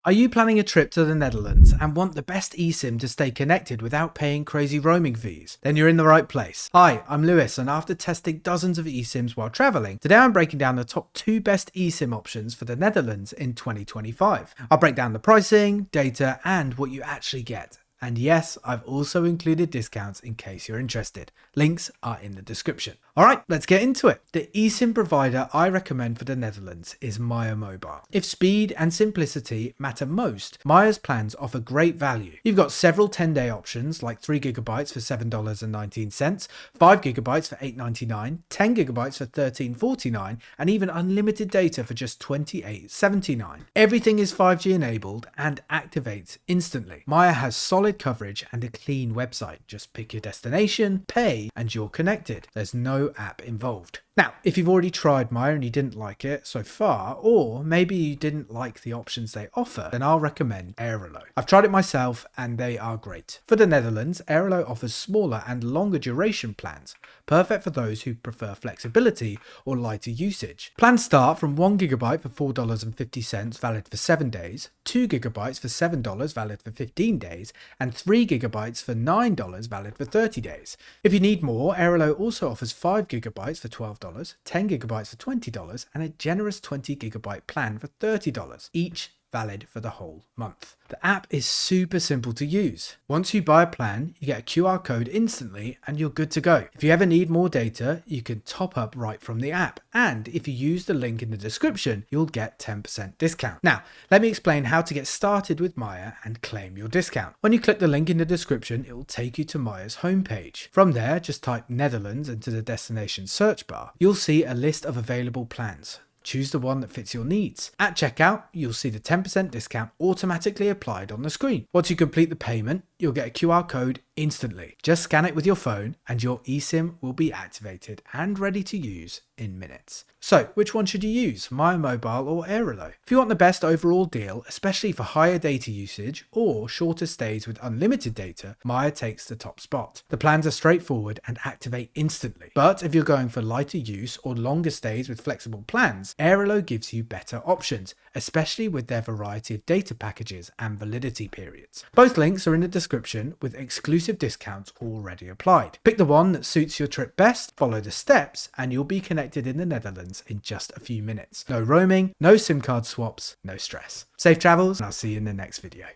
Are you planning a trip to the Netherlands and want the best eSIM to stay connected without paying crazy roaming fees? Then you're in the right place. Hi, I'm Lewis, and after testing dozens of eSIMs while traveling, today I'm breaking down the top 2 best eSIM options for the Netherlands in 2025. I'll break down the pricing, data, and what you actually get. And yes, I've also included discounts in case you're interested. Links are in the description. Alright, let's get into it. The eSIM provider I recommend for the Netherlands is Maya Mobile. If speed and simplicity matter most, Maya's plans offer great value. You've got several 10-day options like 3GB for $7.19, 5GB for $8.99, 10GB for $13.49, and even unlimited data for just $28.79. Everything is 5G enabled and activates instantly. Maya has solid coverage and a clean website. Just pick your destination, pay, and you're connected. There's no app involved. Now, if you've already tried Maya and you didn't like it so far, or maybe you didn't like the options they offer, then I'll recommend Airalo. I've tried it myself and they are great. For the Netherlands, Airalo offers smaller and longer duration plans, perfect for those who prefer flexibility or lighter usage. Plans start from 1GB for $4.50 valid for 7 days, 2GB for $7 valid for 15 days, and 3GB for $9 valid for 30 days. If you need more, Airalo also offers 5GB for $12, 10GB for $20, and a generous 20GB plan for $30, each valid for the whole month. The app is super simple to use. Once you buy a plan, you get a QR code instantly and you're good to go. If you ever need more data, you can top up right from the app. And if you use the link in the description, you'll get 10% discount. Now, let me explain how to get started with Maya and claim your discount. When you click the link in the description, it will take you to Maya's homepage. From there, just type Netherlands into the destination search bar. You'll see a list of available plans. Choose the one that fits your needs. At checkout, you'll see the 10% discount automatically applied on the screen. Once you complete the payment, you'll get a QR code instantly. Just scan it with your phone and your eSIM will be activated and ready to use in minutes. So, which one should you use, Maya Mobile or Airalo? If you want the best overall deal, especially for higher data usage or shorter stays with unlimited data, Maya takes the top spot. The plans are straightforward and activate instantly. But if you're going for lighter use or longer stays with flexible plans, Airalo gives you better options, especially with their variety of data packages and validity periods. Both links are in the description with exclusive discounts already applied. Pick the one that suits your trip best, follow the steps, and you'll be connected in the Netherlands in just a few minutes. No roaming, no SIM card swaps, no stress. Safe travels, and I'll see you in the next video.